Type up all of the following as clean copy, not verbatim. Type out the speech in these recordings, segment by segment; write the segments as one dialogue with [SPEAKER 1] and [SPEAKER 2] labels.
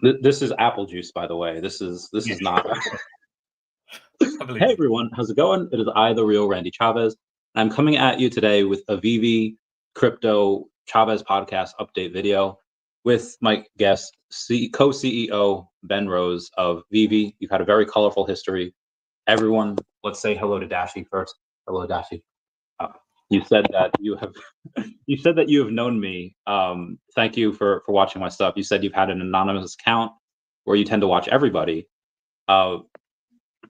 [SPEAKER 1] This is apple juice, by the way. This is not.
[SPEAKER 2] I believe
[SPEAKER 1] Hey
[SPEAKER 2] you.
[SPEAKER 1] everyone, how's it going? It is I, the real Randy Chavez. I'm coming at you today with a VeVe crypto Chavez podcast update video with my guest, co-CEO Ben Rose of VeVe. You've had a very colorful history. Everyone, let's say hello to Dashi first. Hello, Dashi. You said that you have known me. Thank you for watching my stuff. You said you've had an anonymous account where you tend to watch everybody. Before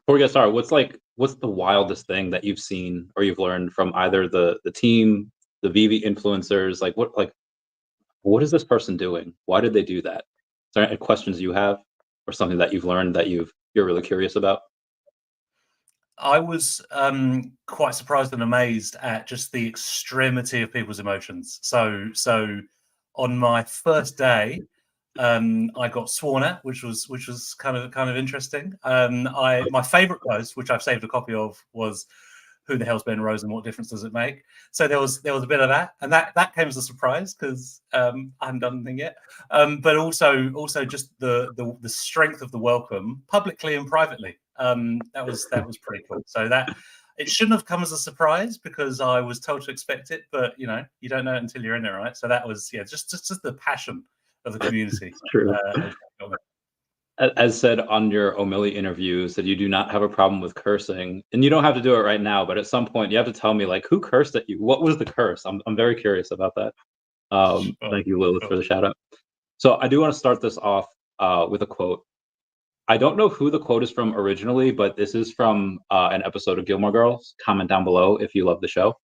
[SPEAKER 1] we get started, what's the wildest thing that you've seen or you've learned from either the team, the VeVe influencers? What is this person doing? Why did they do that? Is there any questions you have or something that you've learned that you're really curious about?
[SPEAKER 2] I was quite surprised and amazed at just the extremity of people's emotions. So on my first day, I got sworn at, which was kind of interesting. My favorite post, which I've saved a copy of, was "Who the hell's Ben Rose and what difference does it make?" So there was a bit of that, and that came as a surprise because I hadn't done anything yet. But also just the strength of the welcome, publicly and privately. That was pretty cool. So that it shouldn't have come as a surprise because I was told to expect it, but you don't know it until you're in it, right? So that was just the passion of the community.
[SPEAKER 1] True. As said on your O'Malley interview, said you do not have a problem with cursing, and you don't have to do it right now, but at some point you have to tell me who cursed at you. What was the curse? I'm very curious about that. Thank you, Lilith, for the shout out. So I do want to start this off with a quote. I don't know who the quote is from originally, but this is from an episode of Gilmore Girls. Comment down below if you love the show.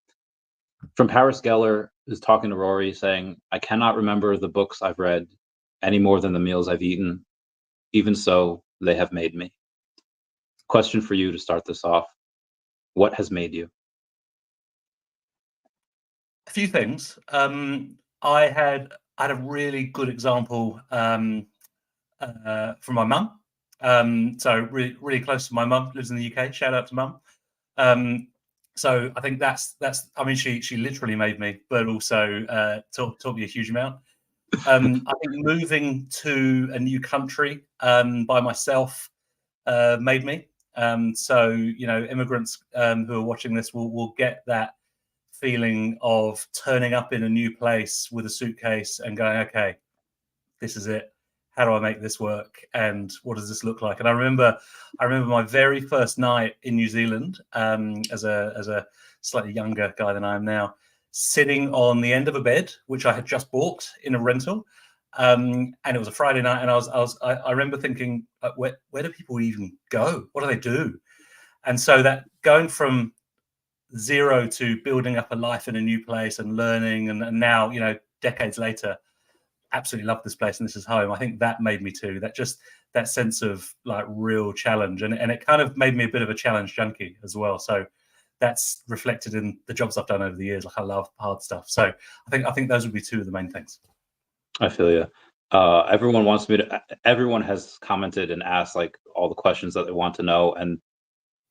[SPEAKER 1] From Paris Geller, who's talking to Rory, saying, "I cannot remember the books I've read any more than the meals I've eaten. Even so, they have made me." Question for you to start this off. What has made you?
[SPEAKER 2] A few things. I had a really good example from my mum. So really close to my mum, lives in the UK. Shout out to mum. So I think that's. I mean, she literally made me, but also taught me a huge amount. I think moving to a new country by myself made me. So immigrants who are watching this will get that feeling of turning up in a new place with a suitcase and going, okay, this is it. How do I make this work? And what does this look like? And I remember my very first night in New Zealand as a slightly younger guy than I am now, sitting on the end of a bed, which I had just bought in a rental. And it was a Friday night. And I remember thinking, where do people even go? What do they do? And so that going from zero to building up a life in a new place and learning, and now, decades later, absolutely love this place and this is home. I think that made me too. That sense of real challenge, and it kind of made me a bit of a challenge junkie as well. So that's reflected in the jobs I've done over the years. I love hard stuff. So I think those would be two of the main things.
[SPEAKER 1] I feel you. Everyone has commented and asked all the questions that they want to know, and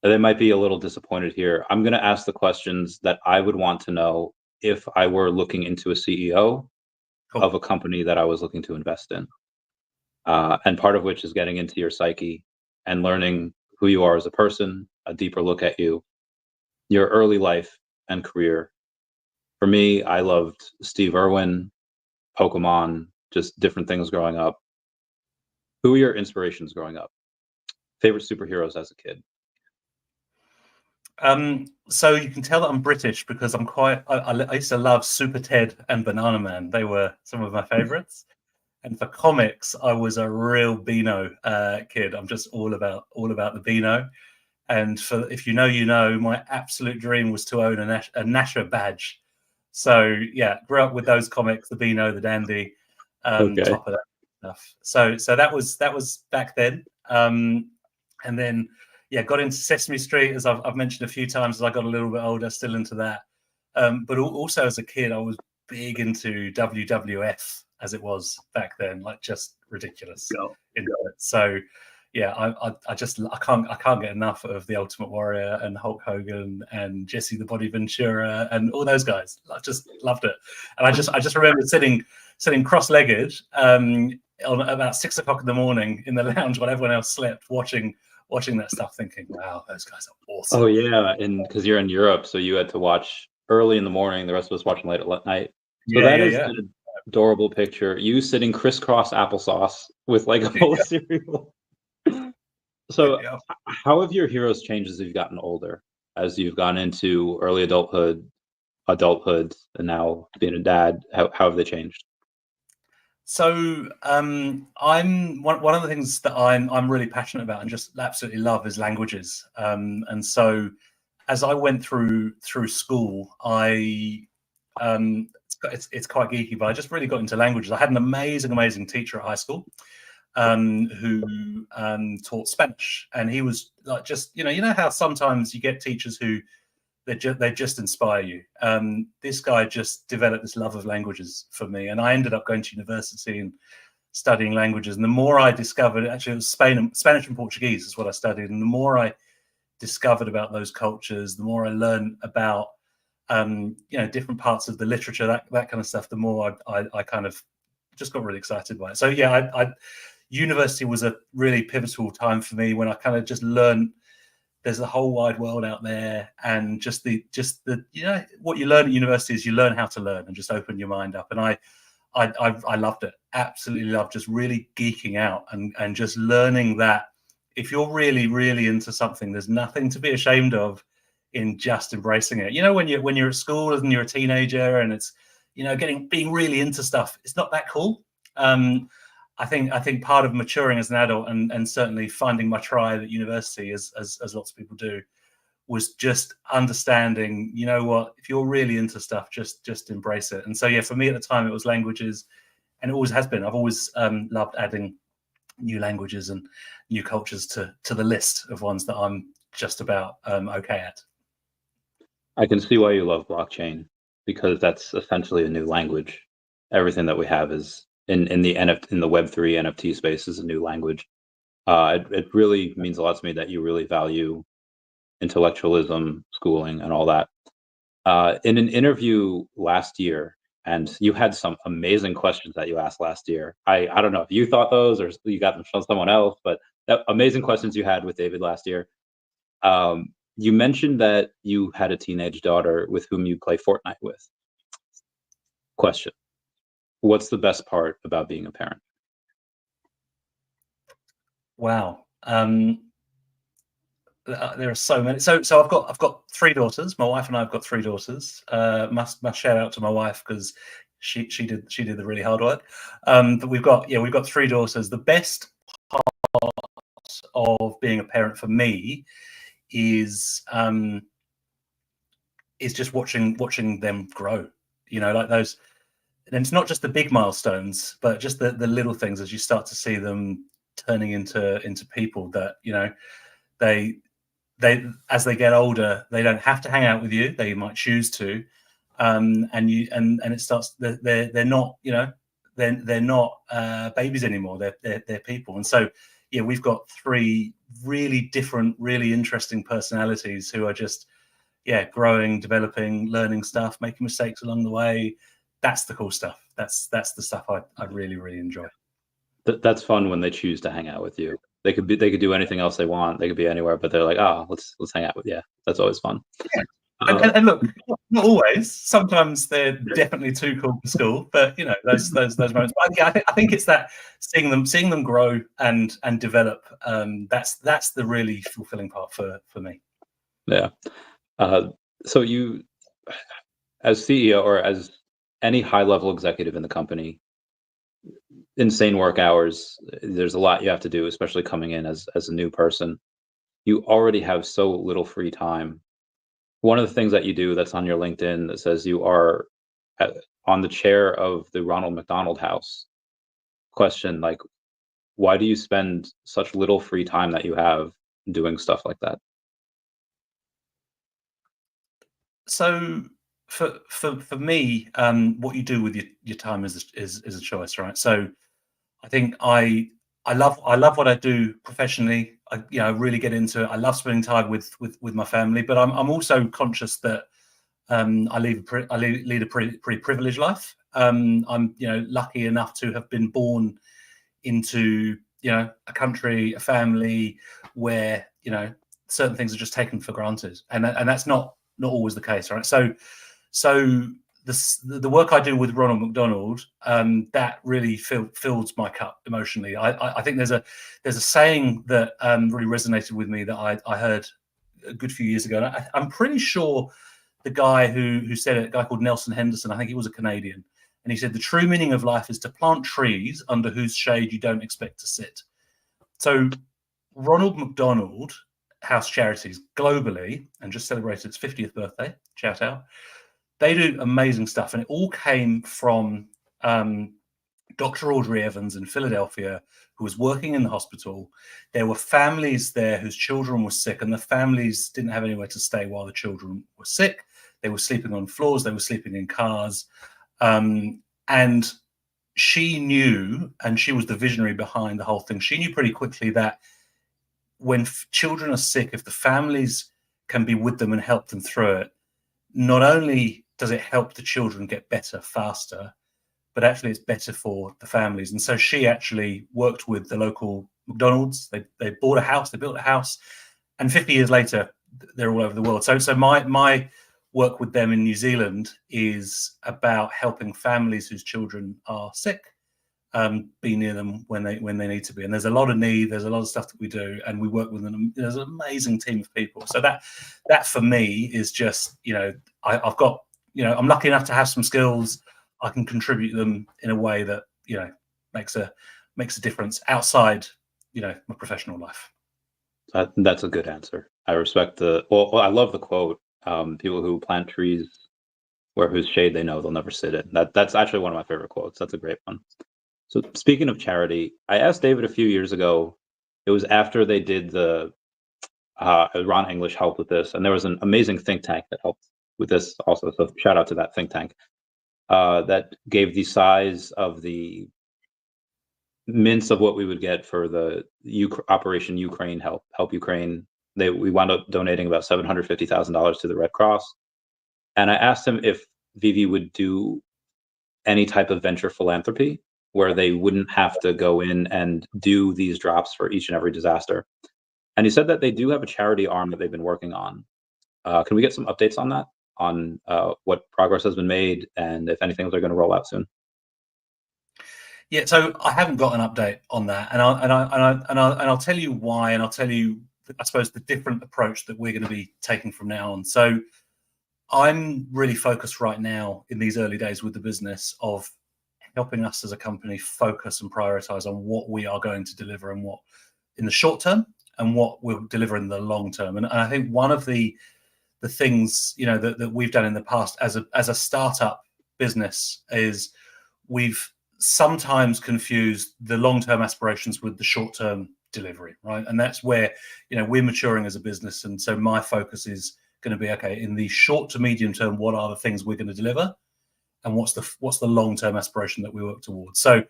[SPEAKER 1] they might be a little disappointed here. I'm going to ask the questions that I would want to know if I were looking into a CEO of a company that I was looking to invest in. And part of which is getting into your psyche and learning who you are as a person, a deeper look at you, your early life and career. For me, I loved Steve Irwin, Pokemon, just different things growing up. Who were your inspirations growing up? Favorite superheroes as a kid?
[SPEAKER 2] So you can tell that I'm British because I used to love Super Ted and Banana Man. They were some of my favorites. And for comics, I was a real Beano kid. I'm just all about the Beano. And if you know, my absolute dream was to own a Nasher badge. So yeah, grew up with those comics, the Beano, the Dandy, top of that stuff. So that was back then. And then got into Sesame Street, as I've mentioned a few times. As I got a little bit older, still into that. But also as a kid, I was big into WWF as it was back then, just ridiculous. So I can't get enough of the Ultimate Warrior and Hulk Hogan and Jesse the Body Ventura and all those guys. I just loved it. And I just remember sitting cross-legged on about 6 o'clock in the morning in the lounge while everyone else slept, watching that stuff, thinking, "Wow, those guys are awesome."
[SPEAKER 1] Oh yeah, and because you're in Europe, so you had to watch early in the morning. The rest of us watching late at night. So
[SPEAKER 2] Yeah,
[SPEAKER 1] that
[SPEAKER 2] yeah,
[SPEAKER 1] is
[SPEAKER 2] yeah.
[SPEAKER 1] an adorable picture. You sitting crisscross applesauce with like a bowl of cereal. So,
[SPEAKER 2] Yeah.
[SPEAKER 1] how have your heroes changed as you've gotten older, as you've gone into early adulthood, and now being a dad? How have they changed?
[SPEAKER 2] So I'm one of the things that I'm really passionate about and just absolutely love is languages. And so as I went through school, it's quite geeky, but I just really got into languages. I had an amazing teacher at high school who taught Spanish, and he was like, just you know how sometimes you get teachers who they just inspire you. This guy just developed this love of languages for me, and I ended up going to university and studying languages. And the more I discovered, actually, it was Spanish and Portuguese is what I studied. And the more I discovered about those cultures, the more I learned about different parts of the literature, that kind of stuff. The more I kind of just got really excited by it. So yeah, university was a really pivotal time for me when I kind of just learned there's a whole wide world out there, and just the what you learn at university is you learn how to learn and just open your mind up. And I loved it, absolutely loved just really geeking out and just learning that if you're really into something, there's nothing to be ashamed of in just embracing it. You know, when you're at school and you're a teenager and it's being really into stuff, it's not that cool. I think part of maturing as an adult and certainly finding my tribe at university, as lots of people do, was just understanding, you know what, if you're really into stuff, just embrace it. And so yeah, for me at the time it was languages, and it always has been. I've always loved adding new languages and new cultures to the list of ones that I'm just about okay at.
[SPEAKER 1] I can see why you love blockchain, because that's essentially a new language. Everything that we have is in the in the Web3 NFT space is a new language. It really means a lot to me that you really value intellectualism, schooling, and all that. In an interview last year, and you had some amazing questions that you asked last year. I don't know if you thought those or you got them from someone else, but amazing questions you had with David last year. You mentioned that you had a teenage daughter with whom you play Fortnite with. Question: what's the best part about being a parent?
[SPEAKER 2] Wow. There are so many. So I've got 3 daughters. My wife and I have got 3 daughters. Must shout out to my wife because she did the really hard work. But we've got 3 daughters. The best part of being a parent for me is just watching them grow. You know, like those. And it's not just the big milestones, but just the little things as you start to see them turning into people that they as they get older, they don't have to hang out with you. They might choose to, and it starts. They're not they're not babies anymore. They're people. And so yeah, we've got 3 really different, really interesting personalities who are just growing, developing, learning stuff, making mistakes along the way. That's the cool stuff. That's the stuff I really enjoy.
[SPEAKER 1] That's fun when they choose to hang out with you. They could do anything else they want. They could be anywhere, but they're like, oh, let's hang out with you. That's always fun.
[SPEAKER 2] Yeah. And look, not always. Sometimes they're definitely too cool for school, but those moments. But yeah, I think it's that seeing them grow and develop. That's the really fulfilling part for me.
[SPEAKER 1] Yeah. So you, as CEO or as any high-level executive in the company, insane work hours. There's a lot you have to do, especially coming in as a new person. You already have so little free time. One of the things that you do that's on your LinkedIn that says you are on the chair of the Ronald McDonald House. Question, like, why do you spend such little free time that you have doing stuff like that?
[SPEAKER 2] So for me, what you do with your time is a choice, right? So I think I love what I do professionally. I really get into it. I love spending time with my family, but I'm also conscious that I lead a pretty privileged life. I'm lucky enough to have been born into, you know, a country, a family where, you know, certain things are just taken for granted, and that's not always the case, right? So the work I do with Ronald McDonald, that really fills my cup emotionally. I think there's a saying that really resonated with me that I heard a good few years ago. And I'm pretty sure the guy who said it, a guy called Nelson Henderson, I think he was a Canadian, and he said the true meaning of life is to plant trees under whose shade you don't expect to sit. So Ronald McDonald House Charities globally, and just celebrated its 50th birthday, shout out. They do amazing stuff, and it all came from Dr. Audrey Evans in Philadelphia, who was working in the hospital. There were families there whose children were sick, and the families didn't have anywhere to stay while the children were sick. They were sleeping on floors, they were sleeping in cars, and she knew, and she was the visionary behind the whole thing, she knew pretty quickly that when children are sick, if the families can be with them and help them through it, not only does it help the children get better faster, but actually it's better for the families. And so she actually worked with the local McDonald's. They bought a house, they built a house, and 50 years later, they're all over the world. So my work with them in New Zealand is about helping families whose children are sick be near them when they need to be. And there's a lot of need, there's a lot of stuff that we do, and we work with there's an amazing team of people. So that for me is just, you know, I've got, you know, I'm lucky enough to have some skills. I can contribute them in a way that, you know, makes a difference outside, you know, my professional life.
[SPEAKER 1] That's a good answer. I respect well, I love the quote, people who plant trees where whose shade they know they'll never sit in. That's actually one of my favorite quotes. That's a great one. So speaking of charity, I asked David a few years ago, it was after they did the Ron English helped with this, and there was an amazing think tank that helped with this also. So shout out to that think tank that gave the size of the mints of what we would get for the Operation Ukraine help Ukraine. We wound up donating about $750,000 to the Red Cross. And I asked him if VeVe would do any type of venture philanthropy where they wouldn't have to go in and do these drops for each and every disaster. And he said that they do have a charity arm that they've been working on. Can we get some updates on that, on what progress has been made, and if anything they're going to roll out soon?
[SPEAKER 2] Yeah, so I haven't got an update on that, and I'll tell you why, and I'll tell you, I suppose, the different approach that we're going to be taking from now on. So I'm really focused right now in these early days with the business of helping us as a company focus and prioritize on what we are going to deliver and what in the short term and what we'll deliver in the long term. And I think one of the things, you know, that we've done in the past as a startup business is we've sometimes confused the long-term aspirations with the short-term delivery, right? And that's where, you know, we're maturing as a business. And so my focus is going to be, okay, in the short to medium term, what are the things we're going to deliver? And what's the long-term aspiration that we work towards? So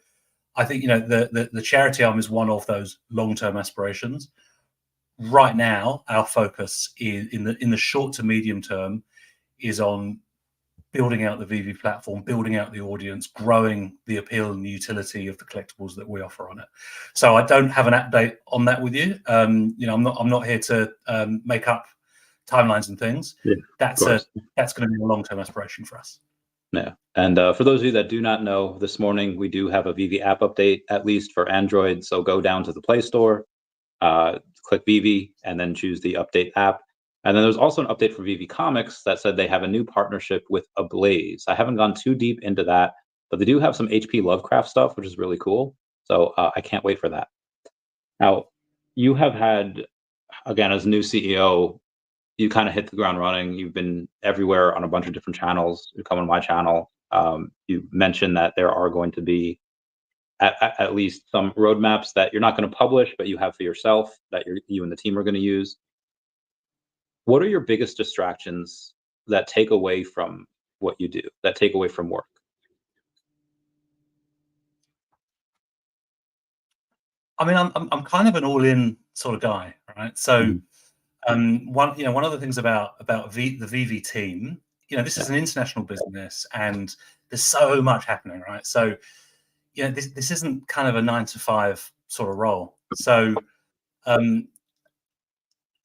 [SPEAKER 2] I think, you know, the charity arm is one of those long-term aspirations. Right now, our focus is in the short to medium term is on building out the VeVe platform, building out the audience, growing the appeal and the utility of the collectibles that we offer on it. So I don't have an update on that with you. You know, I'm not here to make up timelines and things.
[SPEAKER 1] Yeah,
[SPEAKER 2] that's going to be a long-term aspiration for us.
[SPEAKER 1] Yeah, and for those of you that do not know, this morning we do have a VeVe app update, at least for Android. So go down to the Play Store, click VeVe, and then choose the update app. And then there's also an update for VeVe Comics that said they have a new partnership with Ablaze. I haven't gone too deep into that, but they do have some HP Lovecraft stuff, which is really cool. So I can't wait for that. Now, you have had, again, as new CEO, you kind of hit the ground running. You've been everywhere on a bunch of different channels. You come on my channel. You mentioned that there are going to be at least some roadmaps that you're not going to publish, but you have for yourself that you and the team are going to use. What are your biggest distractions that take away from what you do, that take away from work?
[SPEAKER 2] I mean, I'm kind of an all-in sort of guy, right? So, one of the things about the VeVe team, you know, this is an international business, and there's so much happening, right? So, this isn't kind of a 9 to 5 sort of role. So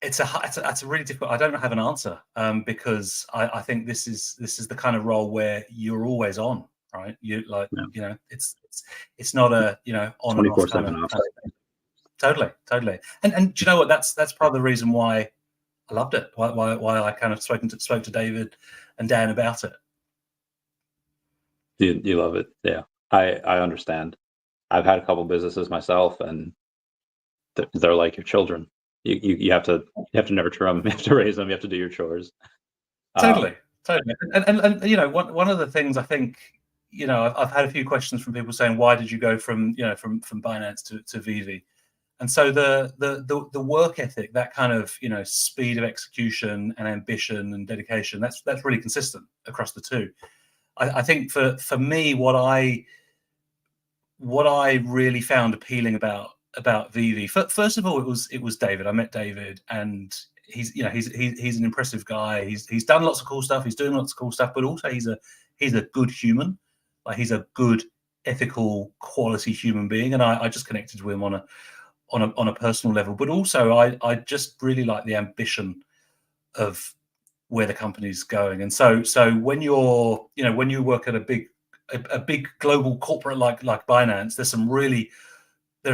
[SPEAKER 2] it's a really difficult. I don't have an answer because I think this is the kind of role where you're always on, right? It's not a on and off kind of thing. Totally. And do you know what? That's part of the reason why I loved it. Why I kind of spoke to David and Dan about it.
[SPEAKER 1] You love it, yeah. I understand. I've had a couple businesses myself, and they're like your children. You have to nurture them, you have to raise them, you have to do your chores.
[SPEAKER 2] Totally. And one of the things I think, I've had a few questions from people saying, why did you go from Binance to VeVe? And so the work ethic, that kind of speed of execution and ambition and dedication, that's really consistent across the two. I think for me, what I really found appealing about VeVe, first of all, it was David. I met David, and he's an impressive guy. He's done lots of cool stuff. He's doing lots of cool stuff, but also he's a good human. Like, he's a good, ethical, quality human being, and I just connected with him on a personal level. But also, I just really like the ambition of where the company's going. And so when you're when you work at a big global corporate like Binance, there's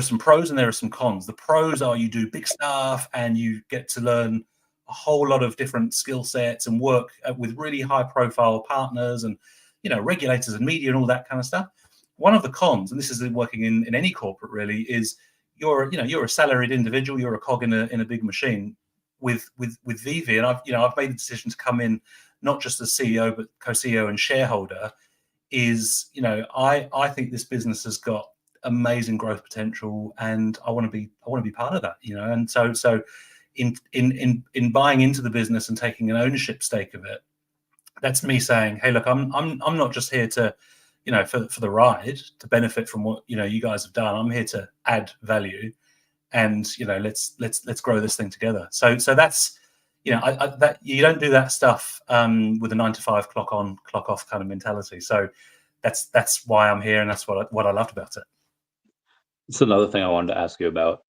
[SPEAKER 2] some pros and there are some cons. The pros are you do big stuff and you get to learn a whole lot of different skill sets and work with really high profile partners and regulators and media and all that kind of stuff. One of the cons, and this is working in any corporate really, is you're a salaried individual, you're a cog in a big machine. With VeVe, and I've made the decision to come in not just as CEO but co-CEO and shareholder. I think this business has got amazing growth potential, and I want to be part of that. And so in buying into the business and taking an ownership stake of it, that's me saying, hey, look, I'm not just here to for the ride, to benefit from what you guys have done. I'm here to add value. And let's grow this thing together. So that's that you don't do that stuff with a 9 to 5 clock on clock off kind of mentality. So that's why I'm here, and that's what I loved about it.
[SPEAKER 1] It's another thing I wanted to ask you about.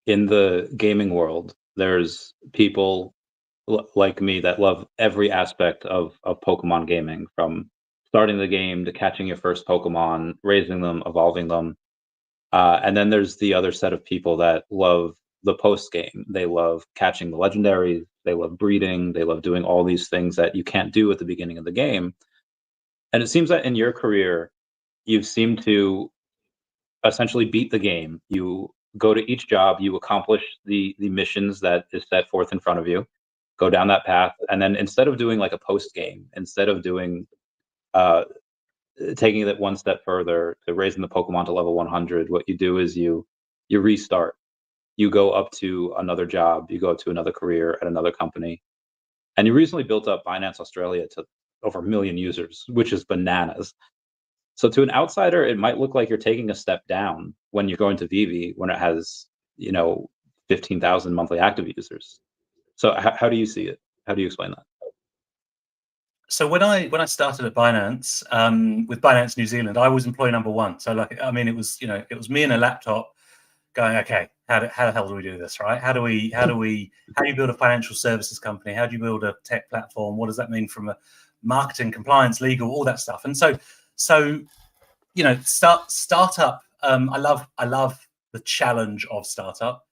[SPEAKER 1] In the gaming world, there's people like me that love every aspect of Pokemon gaming, from starting the game to catching your first Pokemon, raising them, evolving them. And then there's the other set of people that love the post game. They love catching the legendaries. They love breeding. They love doing all these things that you can't do at the beginning of the game. And it seems that in your career, you've seemed to essentially beat the game. You go to each job, you accomplish the missions that is set forth in front of you, go down that path, and then instead of doing like a post game, instead of doing taking it one step further to raising the Pokemon to level 100, what you do is you restart. You go up to another job, you go to another career at another company. And you recently built up Binance Australia to over 1 million users, which is bananas. So to an outsider, it might look like you're taking a step down when you're going to VeVe when it has, 15,000 monthly active users. So how do you see it? How do you explain that?
[SPEAKER 2] So when I started at Binance, with Binance New Zealand, I was employee number one. So it was me and a laptop going, okay, how the hell do we do this, right? How do you build a financial services company? How do you build a tech platform? What does that mean from a marketing, compliance, legal, all that stuff? And so startup. I love the challenge of startup.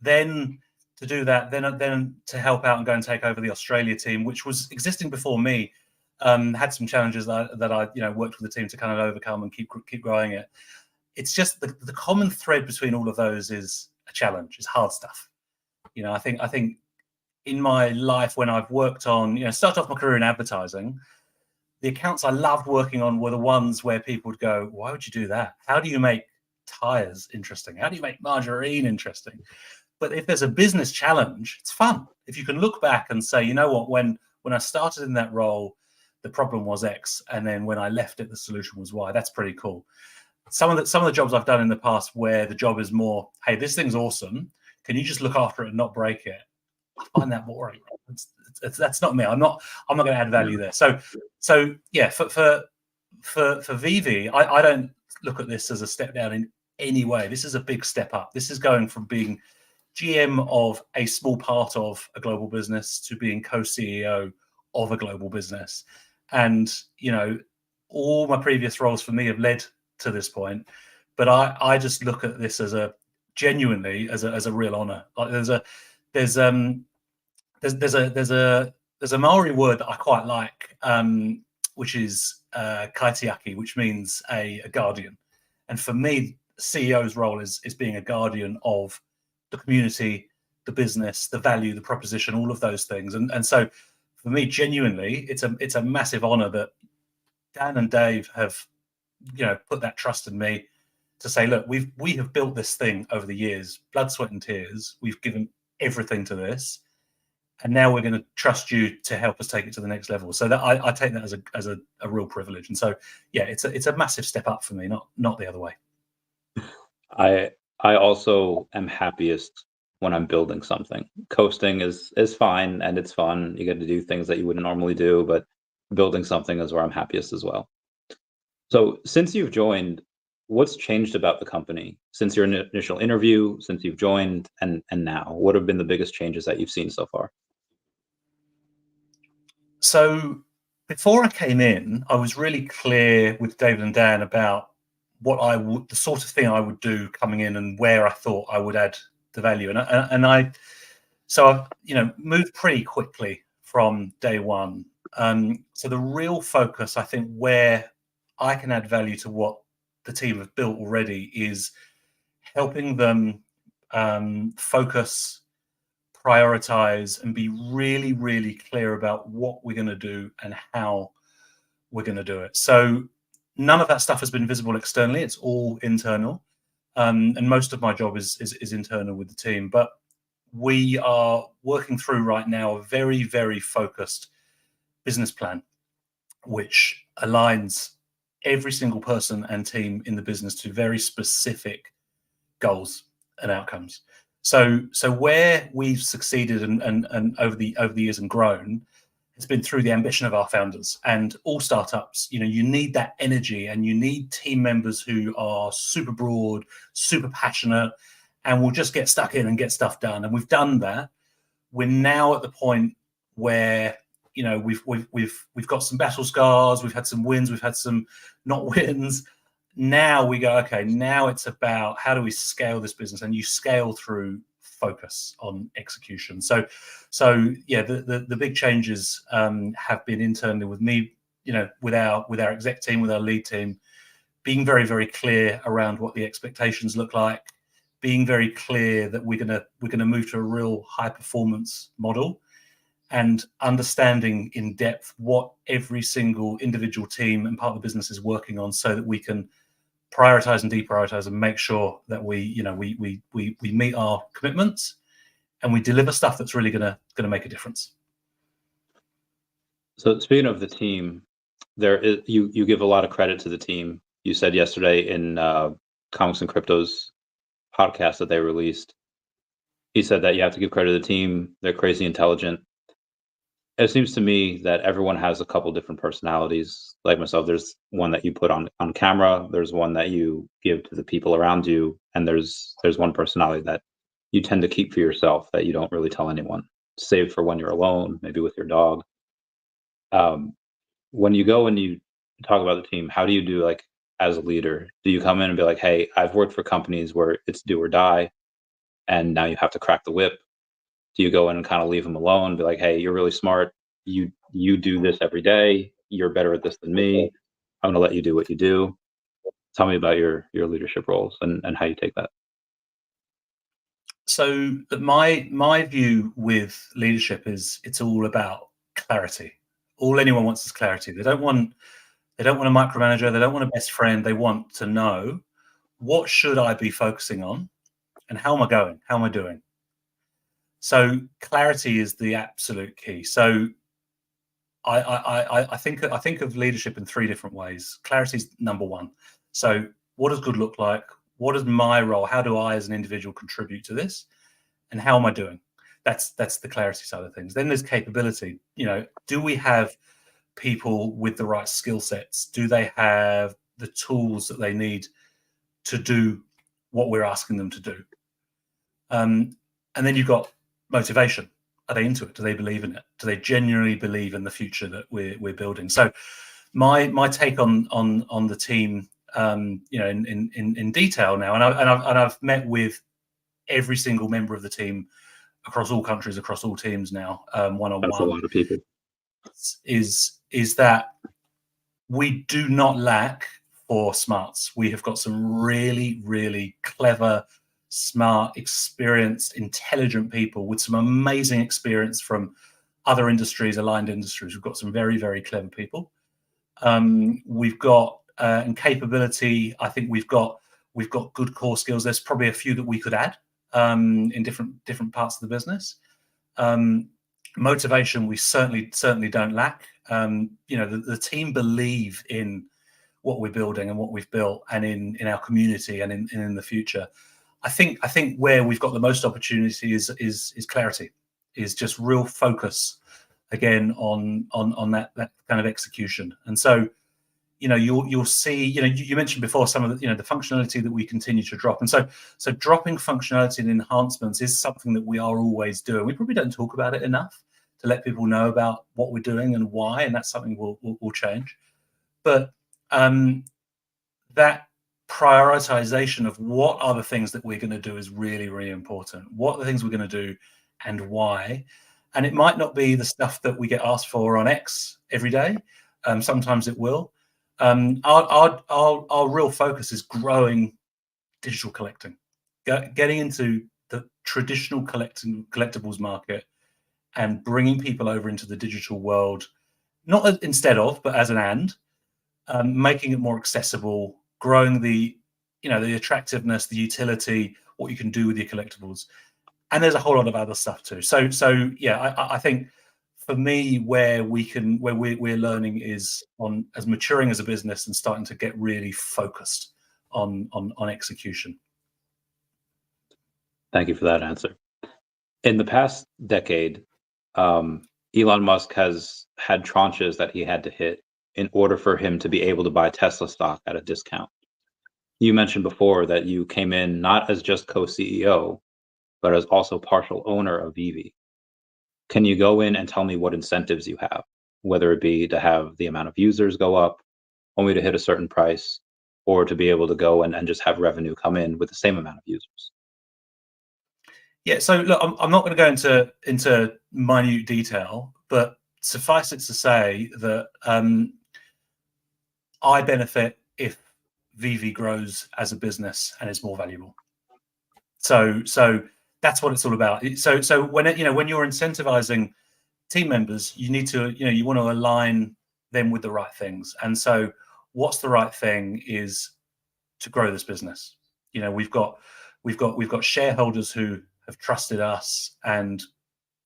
[SPEAKER 2] Then to do that, then to help out and go and take over the Australia team, which was existing before me, had some challenges that I worked with the team to kind of overcome and keep growing it. It's just the common thread between all of those is a challenge. It's hard stuff. I think in my life when I've worked on, started off my career in advertising, the accounts I loved working on were the ones where people would go, why would you do that? How do you make tires interesting? How do you make margarine interesting? But if there's a business challenge, it's fun. If you can look back and say, you know what, when I started in that role, the problem was X, and then when I left it, the solution was Y. That's pretty cool. Some of the jobs I've done in the past where the job is more, hey, this thing's awesome. Can you just look after it and not break it? I find that boring. That's not me. I'm not going to add value there. So yeah, for for VeVe, I don't look at this as a step down in any way. This is a big step up. This is going from being GM of a small part of a global business to being co-CEO of a global business. And, you know, all my previous roles for me have led to this point. But I just look at this as a genuinely as a real honor. Like there's a Maori word that I quite like, which is kaitiaki, which means a guardian. And for me, CEO's role is being a guardian of the community, the business, the value, the proposition, all of those things. And so for me, genuinely, it's a massive honor that Dan and Dave have, you know, put that trust in me to say, look, we have built this thing over the years, blood, sweat, and tears. We've given everything to this, and now we're going to trust you to help us take it to the next level. So that I take that as a real privilege. And so, yeah, it's a massive step up for me, not the other way.
[SPEAKER 1] I also am happiest when I'm building something. Coasting is fine and it's fun. You get to do things that you wouldn't normally do, but building something is where I'm happiest as well. So since you've joined, what's changed about the company since your initial interview, since you've joined, and now? What have been the biggest changes that you've seen so far?
[SPEAKER 2] So before I came in, I was really clear with David and Dan about what the sort of thing I would do coming in and where I thought I would add the value. So I've, you know, moved pretty quickly from day one. So the real focus, I think, where I can add value to what the team have built already is helping them focus, prioritize, and be really, really clear about what we're going to do and how we're going to do it. So none of that stuff has been visible externally. It's all internal. And most of my job is internal with the team. But we are working through right now a very, very focused business plan, which aligns every single person and team in the business to very specific goals and outcomes. So where we've succeeded and over the years and grown, it's been through the ambition of our founders. And all startups, you know, you need that energy and you need team members who are super broad, super passionate, and will just get stuck in and get stuff done. And we've done that. We're now at the point where, you know, we've got some battle scars, we've had some wins, we've had some not wins. Now we go, okay, now it's about how do we scale this business, and you scale through focus on execution. So yeah, the big changes have been internally with me, you know, with our exec team, with our lead team, being very, very clear around what the expectations look like, being very clear that we're gonna move to a real high performance model, and understanding in depth what every single individual team and part of the business is working on, so that we can prioritize and deprioritize and make sure that we meet our commitments and we deliver stuff that's really gonna make a difference.
[SPEAKER 1] So speaking of the team, you give a lot of credit to the team. You said yesterday in Comics and Crypto's podcast that they released, he said that you have to give credit to the team. They're crazy intelligent. It seems to me that everyone has a couple different personalities. Like myself, there's one that you put on camera, there's one that you give to the people around you, and there's one personality that you tend to keep for yourself that you don't really tell anyone, save for when you're alone, maybe with your dog. When you go and you talk about the team, how do you do, like, as a leader? Do you come in and be like, hey, I've worked for companies where it's do or die, and now you have to crack the whip? Do you go in and kind of leave them alone, be like, hey, you're really smart, you do this every day, you're better at this than me, I'm gonna let you do what you do? Tell me about your leadership roles and how you take that.
[SPEAKER 2] So my view with leadership is it's all about clarity. All anyone wants is clarity. They don't want a micromanager, they don't want a best friend. They want to know, what should I be focusing on and how am I going? How am I doing? So clarity is the absolute key. So I think of leadership in three different ways. Clarity is number one. So what does good look like? What is my role? How do I as an individual contribute to this? And how am I doing? That's the clarity side of things. Then there's capability. You know, do we have people with the right skill sets? Do they have the tools that they need to do what we're asking them to do? And then you've got motivation. Are they into it? Do they believe in it? Do they genuinely believe in the future that we're building? So my take on the team, in detail now, and I've met with every single member of the team across all countries, across all teams now, one-on-one.
[SPEAKER 1] That's a lot of people.
[SPEAKER 2] Is that we do not lack for smarts. We have got some really, really clever, smart, experienced, intelligent people with some amazing experience from other industries, aligned industries. We've got some very, very clever people. We've got in capability. I think we've got good core skills. There's probably a few that we could add in different parts of the business. Motivation, we certainly don't lack. The team believe in what we're building and what we've built, and in our community and in the future. I think where we've got the most opportunity is clarity, is just real focus again on that kind of execution. And so, you'll see, you mentioned before some of the, the functionality that we continue to drop. And so dropping functionality and enhancements is something that we are always doing. We probably don't talk about it enough to let people know about what we're doing and why, and that's something we'll change. But that prioritization of what are the things that we're going to do is really, really important. What are the things we're going to do and why? And it might not be the stuff that we get asked for on X every day. Sometimes it will. Our real focus is growing digital collecting, getting into the traditional collectibles market and bringing people over into the digital world, not instead of, but as an and, making it more accessible, growing the attractiveness, the utility, what you can do with your collectibles. And there's a whole lot of other stuff too. So yeah, I think for me, where we're learning is on as maturing as a business and starting to get really focused on execution.
[SPEAKER 1] Thank you for that answer. In the past decade, Elon Musk has had tranches that he had to hit in order for him to be able to buy Tesla stock at a discount. You mentioned before that you came in not as just co-CEO, but as also partial owner of VeVe. Can you go in and tell me what incentives you have, whether it be to have the amount of users go up, only to hit a certain price, or to be able to go and just have revenue come in with the same amount of users?
[SPEAKER 2] Yeah, so look, I'm not going to go into minute detail, but suffice it to say that I benefit if VeVe grows as a business and is more valuable. So that's what it's all about. So when you're incentivizing team members, you need to you want to align them with the right things. And so what's the right thing is to grow this business. We've got shareholders who have trusted us and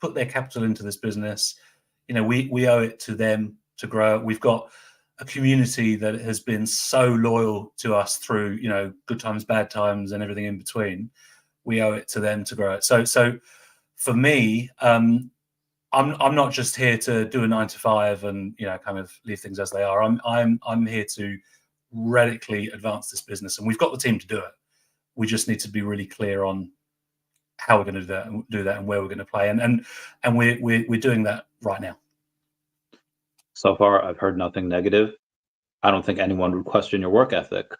[SPEAKER 2] put their capital into this business. We owe it to them to grow. We've got a community that has been so loyal to us through good times, bad times, and everything in between. We owe it to them to grow it. So for me, I'm not just here to do a 9 to 5 and kind of leave things as they are. I'm here to radically advance this business, and we've got the team to do it. We just need to be really clear on how we're going to do that and where we're going to play, and we're doing that right now.
[SPEAKER 1] So far, I've heard nothing negative. I don't think anyone would question your work ethic,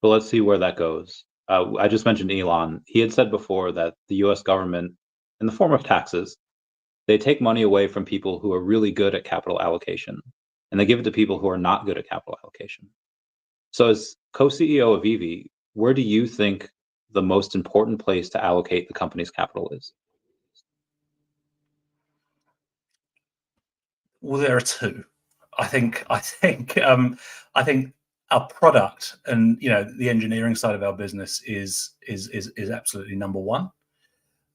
[SPEAKER 1] but let's see where that goes. I just mentioned Elon. He had said before that the U.S. government, in the form of taxes, they take money away from people who are really good at capital allocation, and they give it to people who are not good at capital allocation. So as co-CEO of VeVe, where do you think the most important place to allocate the company's capital is?
[SPEAKER 2] Well, there are two. I think our product and the engineering side of our business is absolutely number one.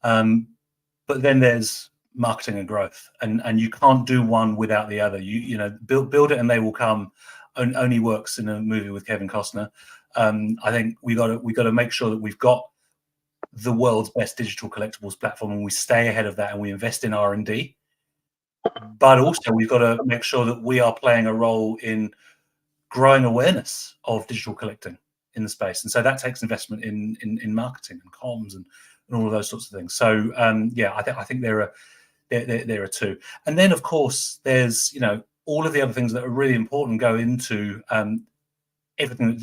[SPEAKER 2] But then there's marketing and growth, and you can't do one without the other. Build it and they will come. Only works in a movie with Kevin Costner. I think we got to make sure that we've got the world's best digital collectibles platform, and we stay ahead of that, and we invest in R&D. but also we've got to make sure that we are playing a role in growing awareness of digital collecting in the space, and so that takes investment in marketing and comms and all of those sorts of things. So I think there are two, and then of course there's all of the other things that are really important go into everything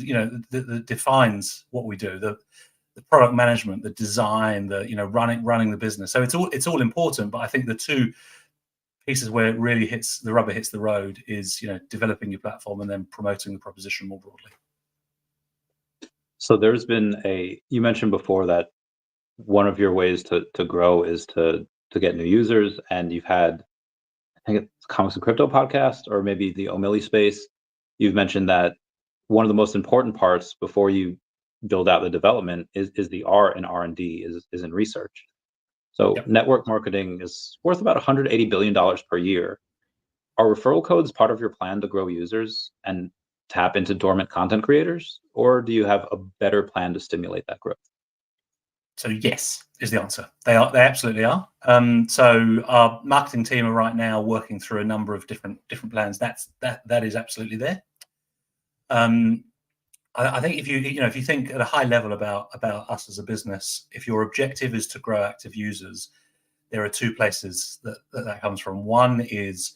[SPEAKER 2] that defines what we do, the product management, the design, the running the business. So it's all important, but I think the two pieces where it really the rubber hits the road is developing your platform and then promoting the proposition more broadly.
[SPEAKER 1] So there's been you mentioned before that one of your ways to grow is to get new users, and you've had, I think it's Comics and Crypto podcast, or maybe the O'Malley space. You've mentioned that one of the most important parts before you build out the development is the R in R&D, is in research. So network marketing is worth about $180 billion per year. Are referral codes part of your plan to grow users and tap into dormant content creators, or do you have a better plan to stimulate that growth?
[SPEAKER 2] So yes is the answer. They absolutely are. So our marketing team are right now working through a number of different plans. That is absolutely there. I think if you think at a high level about us as a business, if your objective is to grow active users, there are two places that comes from. One is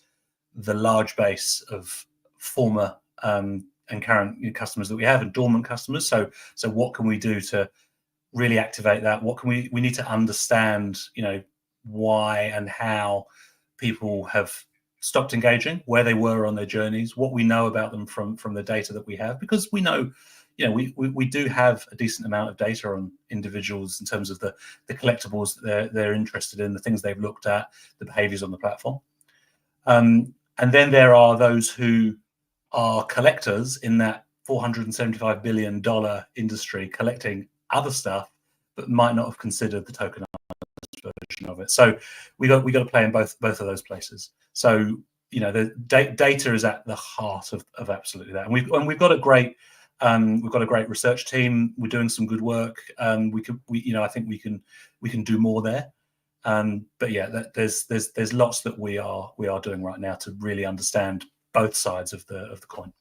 [SPEAKER 2] the large base of former and current customers that we have, and dormant customers. So what can we do to really activate that? What can we need to understand, why and how people have stopped engaging, where they were on their journeys, what we know about them from the data that we have, because we know, we do have a decent amount of data on individuals in terms of the collectibles that they're interested in, the things they've looked at, the behaviors on the platform. And then there are those who are collectors in that $475 billion industry, collecting other stuff, but might not have considered the tokenized version of it. So we got to play in both of those places. So the data is at the heart of absolutely that, and we've got a great research team. We're doing some good work. I think we can do more there. But yeah, there's lots that we are doing right now to really understand both sides of the coin.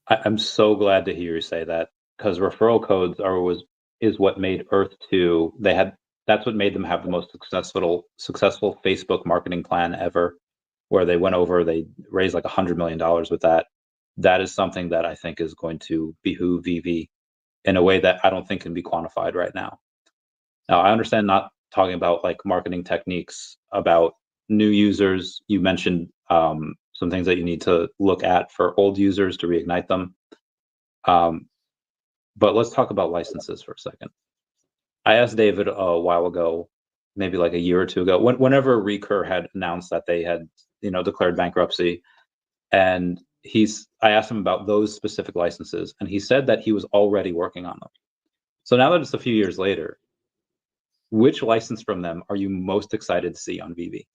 [SPEAKER 1] I'm so glad to hear you say that, because referral codes is what made Earth2. That's what made them have the most successful Facebook marketing plan ever, where they went over, they raised like $100 million with that. That is something that I think is going to behoove VeVe in a way that I don't think can be quantified right now. Now, I understand not talking about like marketing techniques, about new users. You mentioned some things that you need to look at for old users to reignite them. But let's talk about licenses for a second. I asked David a while ago, maybe like a year or two ago, whenever Recur had announced that they had, declared bankruptcy, and I asked him about those specific licenses, and he said that he was already working on them. So now that it's a few years later, which license from them are you most excited to see on VeVe?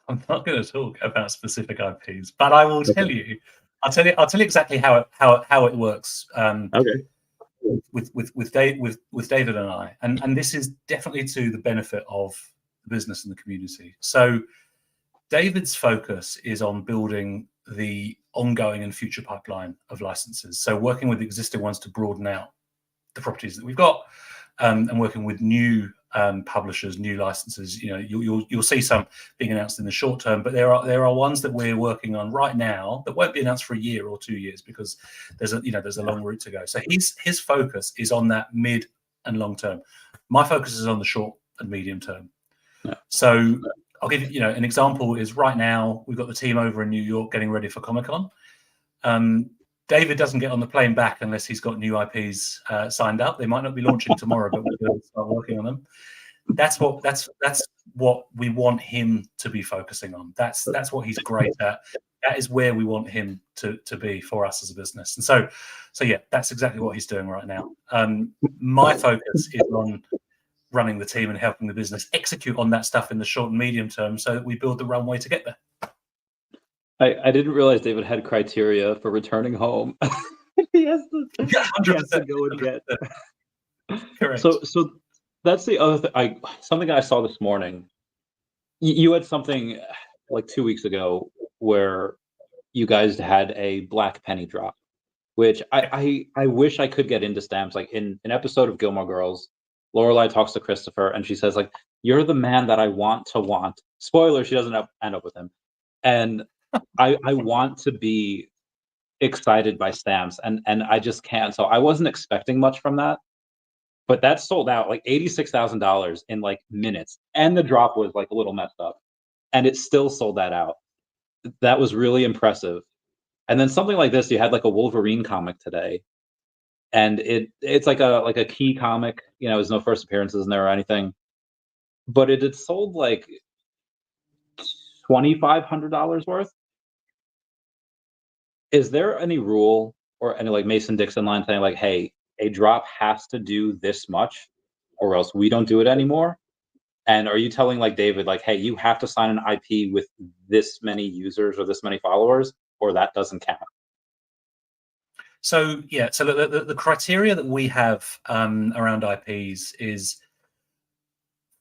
[SPEAKER 2] I'm not going to talk about specific IPs, but I will tell you. I'll tell you exactly how it works.
[SPEAKER 1] Okay.
[SPEAKER 2] With David and I, and this is definitely to the benefit of the business and the community. So David's focus is on building the ongoing and future pipeline of licenses. So working with existing ones to broaden out the properties that we've got, and working with new publishers, new licenses. You'll see some being announced in the short term, but there are ones that we're working on right now that won't be announced for a year or 2 years, because there's a long route to go. So his focus is on that mid and long term. My focus is on the short and medium term.
[SPEAKER 1] Yeah.
[SPEAKER 2] So I'll give you an example. Is right now we've got the team over in New York getting ready for Comic-Con. David doesn't get on the plane back unless he's got new IPs signed up. They might not be launching tomorrow, but we'll start working on them. That's what we want him to be focusing on. That's what he's great at. That is where we want him to be for us as a business. And so yeah, that's exactly what he's doing right now. My focus is on running the team and helping the business execute on that stuff in the short and medium term, so that we build the runway to get there.
[SPEAKER 1] I didn't realize David had criteria for returning home. he has to go and get.
[SPEAKER 2] Correct.
[SPEAKER 1] So that's the other thing. Something I saw this morning You had something like 2 weeks ago where you guys had a black penny drop, which I wish I could get into stamps. Like in an episode of Gilmore Girls, Lorelai talks to Christopher and she says like, "You're the man that I want to want." Spoiler: she doesn't end up with him, and I want to be excited by stamps, and I just can't. So I wasn't expecting much from that, but that sold out like $86,000 in like minutes, and the drop was like a little messed up, and it still sold that out. That was really impressive. And then something like this, you had like a Wolverine comic today, and it's like a key comic. You know, there's no first appearances in there or anything, but it had sold like $2,500 worth. Is there any rule or any like Mason Dixon line saying like, "Hey, a drop has to do this much, or else we don't do it anymore"? And are you telling like David like, "Hey, you have to sign an IP with this many users or this many followers, or that doesn't count"?
[SPEAKER 2] So yeah, so the criteria that we have around IPs is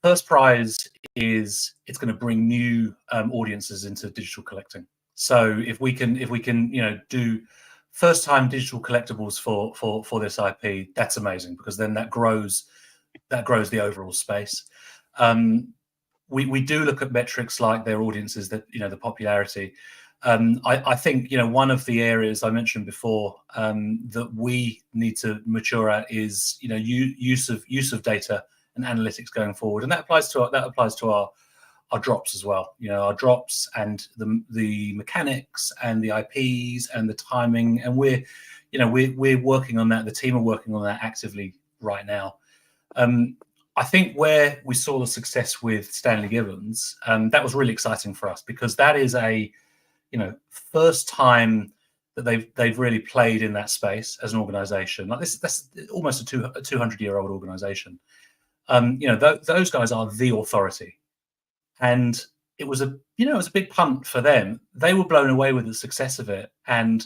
[SPEAKER 2] first prize is it's going to bring new audiences into digital collecting. So if we can do first time digital collectibles for this IP, that's amazing, because then that grows the overall space. We do look at metrics like their audiences, that the popularity. I think one of the areas I mentioned before that we need to mature at is use of data and analytics going forward, and that applies to our drops as well. Our drops and the mechanics and the IPs and the timing, and we're working on that. The team are working on that actively right now. I think where we saw the success with Stanley Gibbons, that was really exciting for us, because that is a first time that they've really played in that space as an organization. Like this, that's almost a 200-year-old organization. Those guys are the authority, and it was a big punt for them. They were blown away with the success of it, and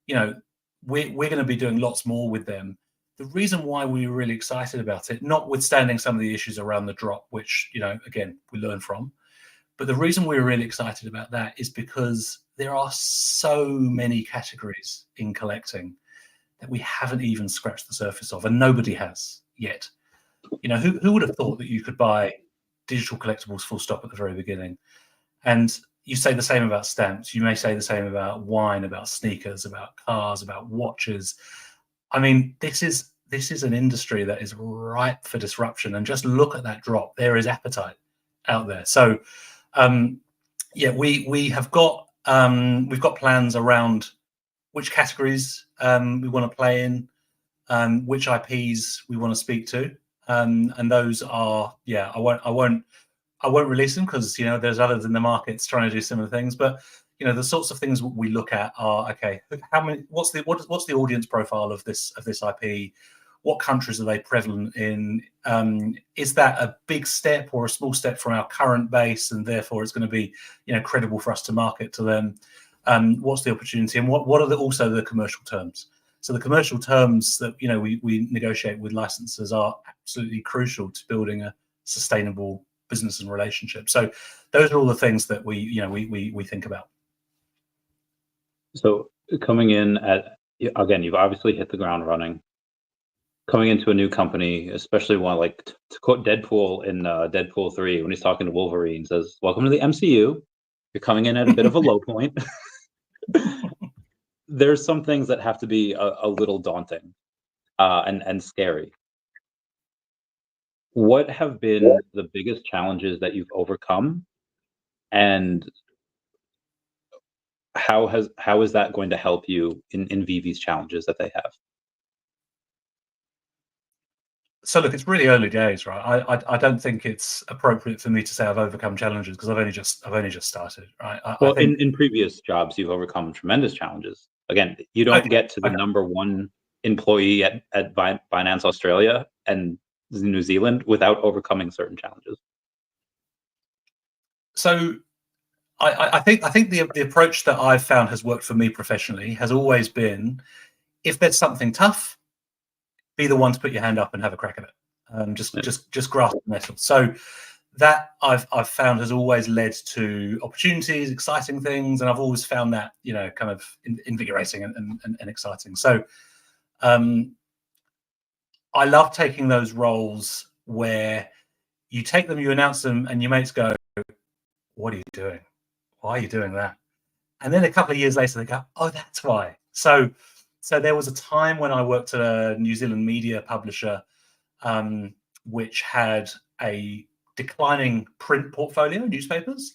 [SPEAKER 2] we're going to be doing lots more with them. The reason why we were really excited about it, notwithstanding some of the issues around the drop, which again we learn from, but the reason we were really excited about that is because there are so many categories in collecting that we haven't even scratched the surface of, and nobody has yet. Who would have thought that you could buy digital collectibles full stop at the very beginning? And you say the same about stamps. You may say the same about wine, about sneakers, about cars, about watches. I mean, this is an industry that is ripe for disruption. And just look at that drop. There is appetite out there. So, we've got plans around which categories we want to play in, which IPs we want to speak to. And those are, I won't release them, because there's others in the markets trying to do similar things. But the sorts of things we look at are, okay, what's the audience profile of this IP? What countries are they prevalent in? Is that a big step or a small step from our current base, and therefore it's going to be credible for us to market to them? What's the opportunity, and what are also the commercial terms? So the commercial terms that we negotiate with licensors are absolutely crucial to building a sustainable business and relationship. So those are all the things that we think about.
[SPEAKER 1] So coming in again, you've obviously hit the ground running. Coming into a new company, especially one like to quote Deadpool in Deadpool 3, when he's talking to Wolverine, says, "Welcome to the MCU. You're coming in at a bit of a low point." There's some things that have to be a little daunting and scary. What have been the biggest challenges that you've overcome, and how is that going to help you in VeVe's challenges that they have?
[SPEAKER 2] So look, it's really early days, right? I don't think it's appropriate for me to say I've overcome challenges, because I've only just started, right?
[SPEAKER 1] Well,
[SPEAKER 2] I think
[SPEAKER 1] in previous jobs, you've overcome tremendous challenges. Again, you don't get to the number one employee at Binance Australia and New Zealand without overcoming certain challenges.
[SPEAKER 2] So I think the approach that I've found has worked for me professionally has always been, if there's something tough, be the one to put your hand up and have a crack at it. Just grasp the nettle. So that I've found has always led to opportunities, exciting things, and I've always found that kind of invigorating and exciting. So I love taking those roles where you take them, you announce them, and your mates go, "What are you doing? Why are you doing that?" And then a couple of years later, they go, "Oh, that's why." So there was a time when I worked at a New Zealand media publisher, which had a declining print portfolio, newspapers,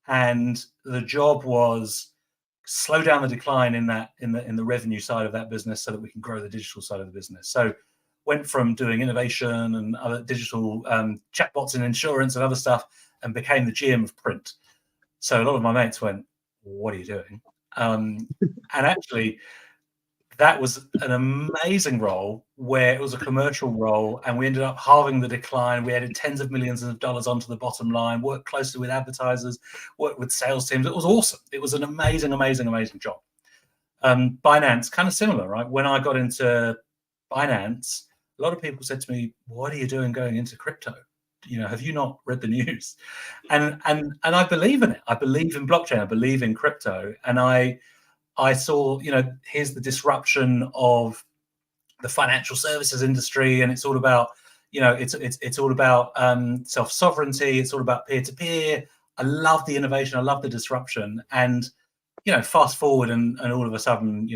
[SPEAKER 2] and the job was slow down the decline in the revenue side of that business so that we can grow the digital side of the business. So went from doing innovation and other digital chatbots and insurance and other stuff, and became the GM of print. So a lot of my mates went, "What are you doing?" And actually, that was an amazing role where it was a commercial role, and we ended up halving the decline. We added tens of millions of dollars onto the bottom line, worked closely with advertisers, worked with sales teams. It was awesome. It was an amazing, amazing, amazing job. Binance, kind of similar, right? When I got into Binance, a lot of people said to me, "What are you doing going into crypto? Have you not read the news?" And I believe in it. I believe in blockchain. I believe in crypto. And I saw, here's the disruption of the financial services industry, and it's all about, it's all about self-sovereignty. It's all about peer-to-peer. I love the innovation. I love the disruption. And fast forward, and all of a sudden,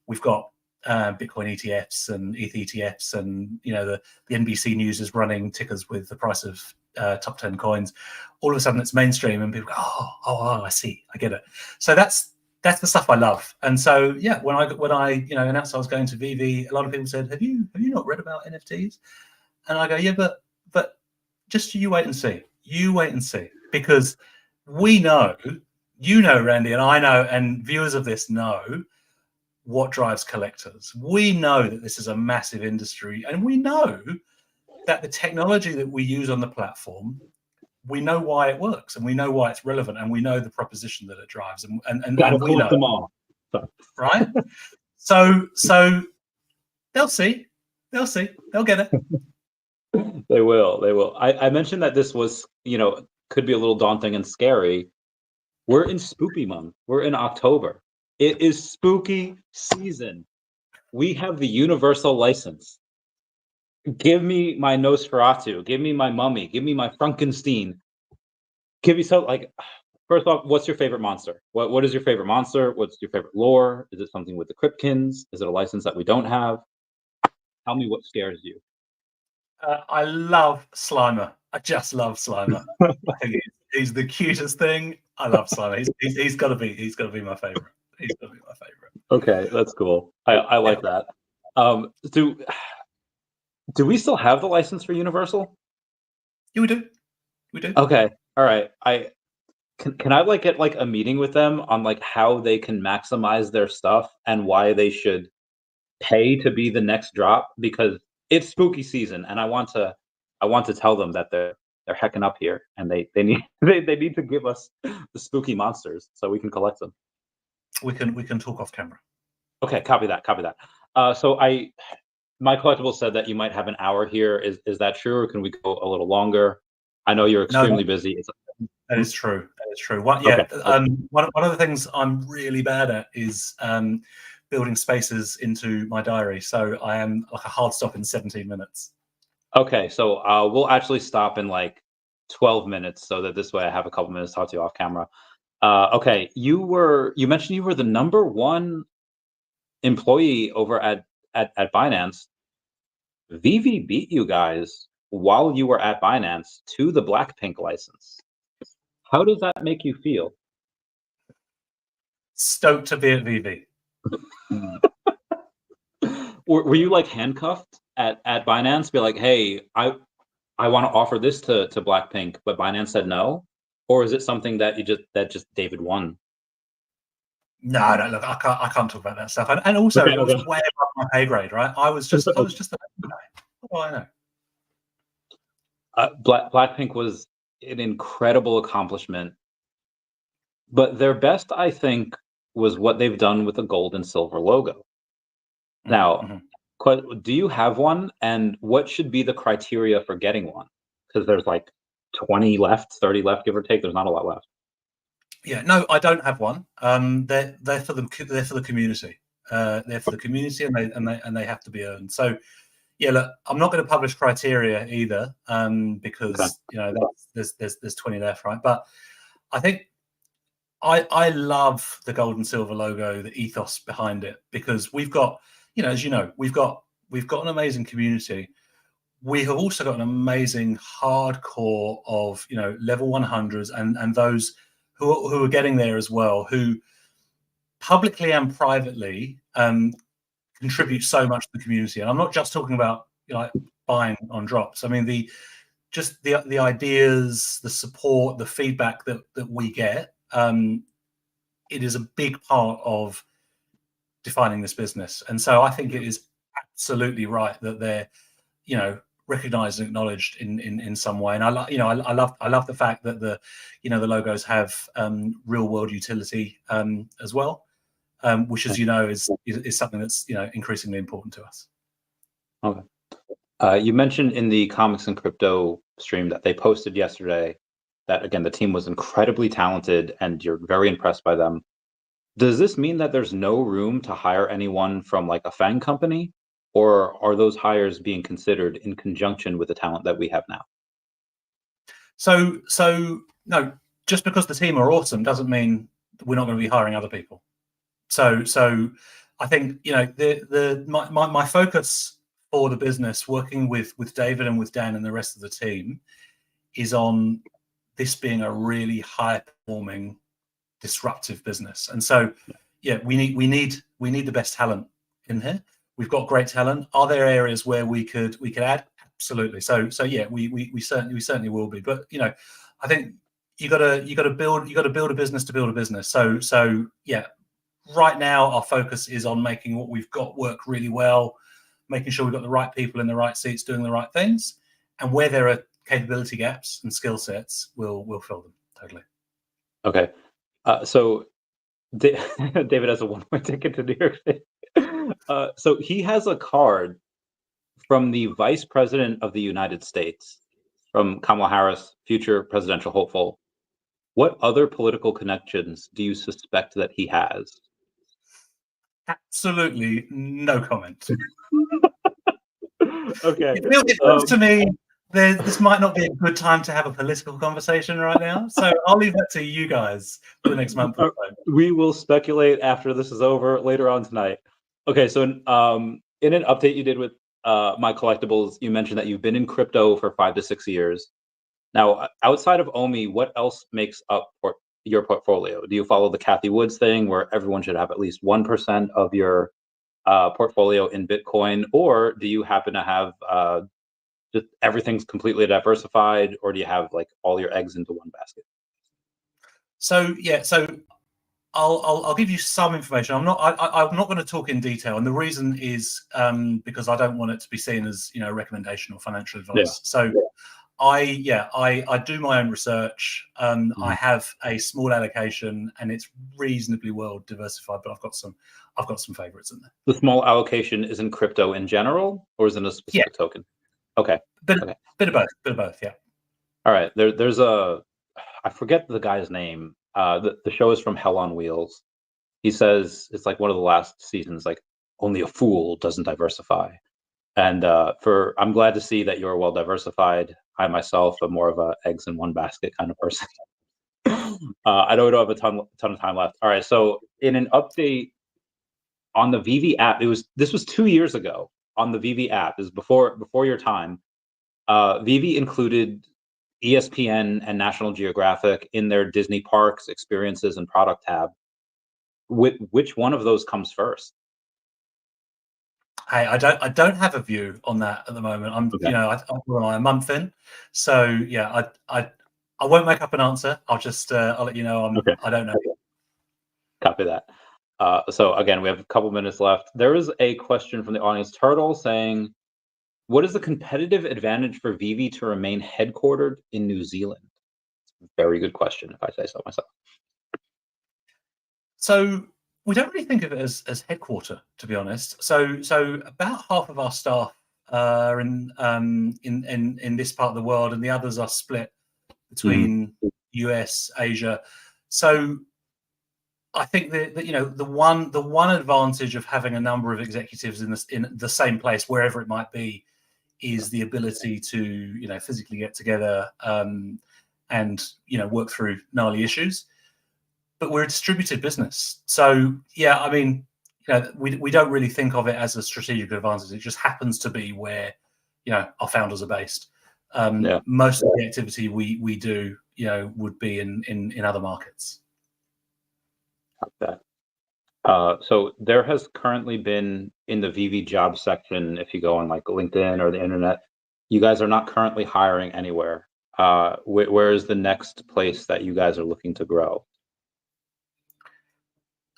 [SPEAKER 2] we've got Bitcoin ETFs and ETH ETFs, and the NBC News is running tickers with the price of top 10 coins. All of a sudden, it's mainstream, and people go, "Oh, I see, I get it." So that's the stuff I love. And so when I announced I was going to VeVe, a lot of people said, "Have you not read about NFTs?" And I go, "Yeah, but just you wait and see. You wait and see, because we know, Randy, and I know, and viewers of this know what drives collectors. We know that this is a massive industry, and we know that the technology that we use on the platform, we know why it works, and we know why it's relevant, and we know the proposition that it drives, and we know
[SPEAKER 1] them all,
[SPEAKER 2] right? So they'll see, they'll get it.
[SPEAKER 1] They will. I mentioned that this was, could be a little daunting and scary. We're in spooky month. We're in October. It is spooky season. We have the universal license. Give me my Nosferatu. Give me my mummy. Give me my Frankenstein. Give me first off, what's your favorite monster? What is your favorite monster? What's your favorite lore? Is it something with the Cryptkins? Is it a license that we don't have? Tell me what scares you.
[SPEAKER 2] I love Slimer. I just love Slimer. I think he's the cutest thing. I love Slimer. He's got to be my favorite. He's got to be my favorite.
[SPEAKER 1] Okay, that's cool. I like that. Do we still have the license for Universal?
[SPEAKER 2] Yeah, we do.
[SPEAKER 1] Okay, all right. Can I get a meeting with them on how they can maximize their stuff and why they should pay to be the next drop, because it's spooky season, and I want to tell them that they're hecking up here, and they need they need to give us the spooky monsters so we can collect them.
[SPEAKER 2] We can talk off camera.
[SPEAKER 1] Okay, copy that. So my collectible said that you might have an hour here. Is that true, or can we go a little longer? I know you're extremely busy.
[SPEAKER 2] That is true. One of the things I'm really bad at is building spaces into my diary. So I am like a hard stop in 17 minutes.
[SPEAKER 1] Okay, so we'll actually stop in 12 minutes, so that this way I have a couple minutes to talk to you off camera. Okay, you mentioned you were the number one employee over at Binance. VeVe beat you guys while you were at Binance to the Blackpink license. How does that make you feel?
[SPEAKER 2] Stoked to be at VeVe.
[SPEAKER 1] Were you handcuffed at Binance? Be like, "Hey, I want to offer this to Blackpink," but Binance said no? Or is it something that just David won?
[SPEAKER 2] No, look, I can't talk about that stuff. And also, it was way above my pay grade, right? I was just a guy. What do I know?
[SPEAKER 1] Blackpink was an incredible accomplishment, but their best, I think, was what they've done with the gold and silver logo. Now, do you have one, and what should be the criteria for getting one? Because there's 20 left, 30 left, give or take. There's not a lot left.
[SPEAKER 2] Yeah, no, I don't have one. They're for the community. They're for the community, and they have to be earned. So, yeah, look, I'm not going to publish criteria either, because there's 20 left, right? But I think I love the gold and silver logo, the ethos behind it, because we've got, as you know, we've got an amazing community. We have also got an amazing hardcore of level 100s and those who are getting there as well, who publicly and privately contribute so much to the community. And I'm not just talking about buying on drops. I mean the ideas, the support, the feedback that we get. It is a big part of defining this business, and so I think it is absolutely right that they're recognized and acknowledged in some way. And I love the fact that the logos have real world utility as well, which, as you know, is something that's increasingly important to us.
[SPEAKER 1] Okay. You mentioned in the Comics and Crypto stream that they posted yesterday that, again, the team was incredibly talented and you're very impressed by them. Does this mean that there's no room to hire anyone from like a FANG company, or are those hires being considered in conjunction with the talent that we have now?
[SPEAKER 2] So no, just because the team are awesome doesn't mean we're not going to be hiring other people. So I think my focus for the business, working with David and with Dan and the rest of the team, is on this being a really high performing, disruptive business. And so we need the best talent in here. We've got great talent. Are there areas where we could add? Absolutely. So yeah, we certainly will be. But I think you got to build a business to build a business. So yeah, right now our focus is on making what we've got work really well, making sure we've got the right people in the right seats doing the right things, and where there are capability gaps and skill sets, we'll fill them totally.
[SPEAKER 1] Okay, so David has a one-way ticket to New York City. So he has a card from the Vice President of the United States, from Kamala Harris, future presidential hopeful. What other political connections do you suspect that he has?
[SPEAKER 2] Absolutely no comment.
[SPEAKER 1] Okay.
[SPEAKER 2] It feels to me this might not be a good time to have a political conversation right now. So I'll leave that to you guys for the next month or so.
[SPEAKER 1] We will speculate after this is over later on tonight. Okay, so in an update you did with My Collectibles, you mentioned that you've been in crypto for 5 to 6 years. Now, outside of Omi, what else makes up your portfolio? Do you follow the Cathie Woods thing, where everyone should have at least 1% of your portfolio in Bitcoin, or do you happen to have just everything's completely diversified, or do you have like all your eggs into one basket?
[SPEAKER 2] So yeah, I'll give you some information. I'm not going to talk in detail, and the reason is because I don't want it to be seen as recommendation or financial advice.
[SPEAKER 1] Yeah.
[SPEAKER 2] So I do my own research. I have a small allocation, and it's reasonably well diversified. But I've got some favorites in there.
[SPEAKER 1] The small allocation is in crypto in general, or is it a specific token? Okay.
[SPEAKER 2] Bit of both. Yeah.
[SPEAKER 1] All right. There's I forget the guy's name. The show is from Hell on Wheels. He says it's like one of the last seasons, like only a fool doesn't diversify. And I'm glad to see that you're well diversified. I myself am more of a eggs in one basket kind of person. I don't have a ton of time left. All right. So in an update on the VeVe app, this was 2 years ago on the VeVe app. This is before your time. VeVe included ESPN and National Geographic in their Disney Parks, Experiences, and Product tab. Which one of those comes first?
[SPEAKER 2] Hey, I don't have a view on that at the moment. I'm I'm a month in, so yeah, I won't make up an answer. I'll just I'll let you know. I don't know.
[SPEAKER 1] Copy that. So again, we have a couple minutes left. There is a question from the audience, Turtle, saying, what is the competitive advantage for VeVe to remain headquartered in New Zealand? Very good question, if I say so myself.
[SPEAKER 2] So we don't really think of it as headquarter, to be honest. So about half of our staff are in this part of the world, and the others are split between US, Asia. So I think that the one advantage of having a number of executives in the same place, wherever it might be, is the ability to physically get together and work through gnarly issues. But we're a distributed business, so yeah, I mean, we don't really think of it as a strategic advantage. It just happens to be where our founders are based. Most of the activity we do would be in other markets.
[SPEAKER 1] Okay. So there has currently been in the VeVe job section, if you go on like LinkedIn or the internet, you guys are not currently hiring anywhere. Where is the next place that you guys are looking to grow?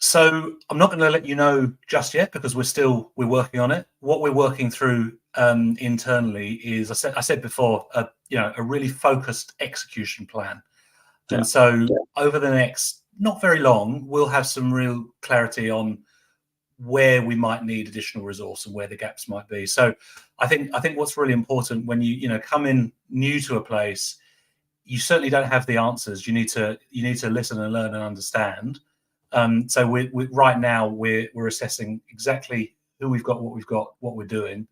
[SPEAKER 2] So I'm not going to let you know just yet because we're working on it. What we're working through internally is, I said before, a really focused execution plan. And so over the next not very long, we'll have some real clarity on where we might need additional resource and where the gaps might be. So I think what's really important when you come in new to a place, you certainly don't have the answers. You need to listen and learn and understand. So right now we're assessing exactly who we've got, what we're doing,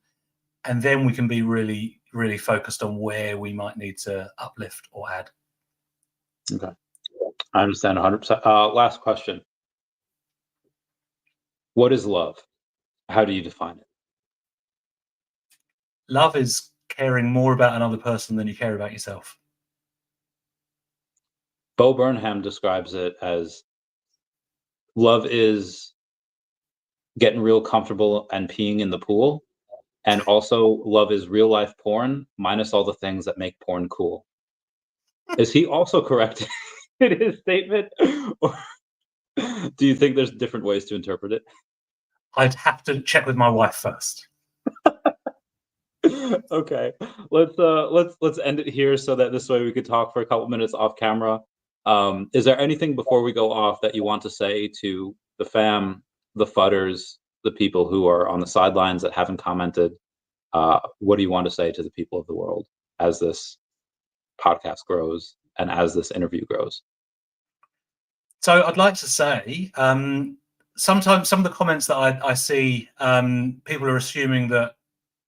[SPEAKER 2] and then we can be really, really focused on where we might need to uplift or add.
[SPEAKER 1] Okay, I understand 100%. Last question: what is love? How do you define it?
[SPEAKER 2] Love is caring more about another person than you care about yourself.
[SPEAKER 1] Bo Burnham describes it as love is getting real comfortable and peeing in the pool, and also love is real life porn minus all the things that make porn cool. Is he also correct in his statement, or do you think there's different ways to interpret it?
[SPEAKER 2] I'd have to check with my wife first.
[SPEAKER 1] Okay, let's end it here so that this way we could talk for a couple minutes off camera. Is there anything before we go off that you want to say to the fam, the fudders, the people who are on the sidelines that haven't commented? What do you want to say to the people of the world as this podcast grows and as this interview grows?
[SPEAKER 2] So I'd like to say, sometimes some of the comments that I see, people are assuming that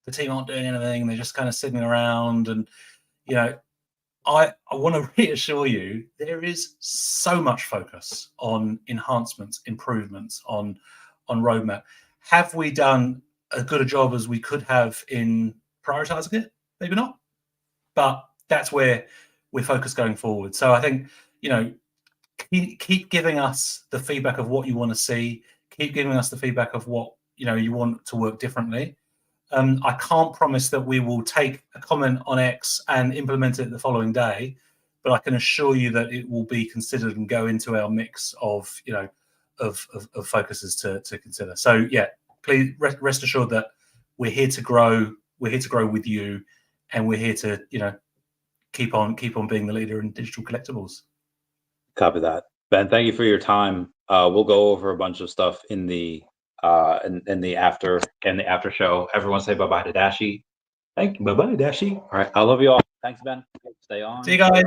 [SPEAKER 2] the team aren't doing anything, they're just kind of sitting around, and I want to reassure you there is so much focus on enhancements, improvements, on roadmap. Have we done as good a job as we could have in prioritizing it? Maybe not, but that's where we're focused going forward. So I think keep giving us the feedback of what you want to see. Keep giving us the feedback of what you want to work differently. I can't promise that we will take a comment on X and implement it the following day, but I can assure you that it will be considered and go into our mix of of focuses to consider. So yeah, please rest assured that we're here to grow. We're here to grow with you, and we're here to keep on being the leader in digital collectibles.
[SPEAKER 1] Copy that, Ben. Thank you for your time. We'll go over a bunch of stuff in the after show. Everyone say bye-bye to Dashi. Thank you. Bye-bye, Dashi. All right. I love you all. Thanks, Ben. Stay on.
[SPEAKER 2] See you guys.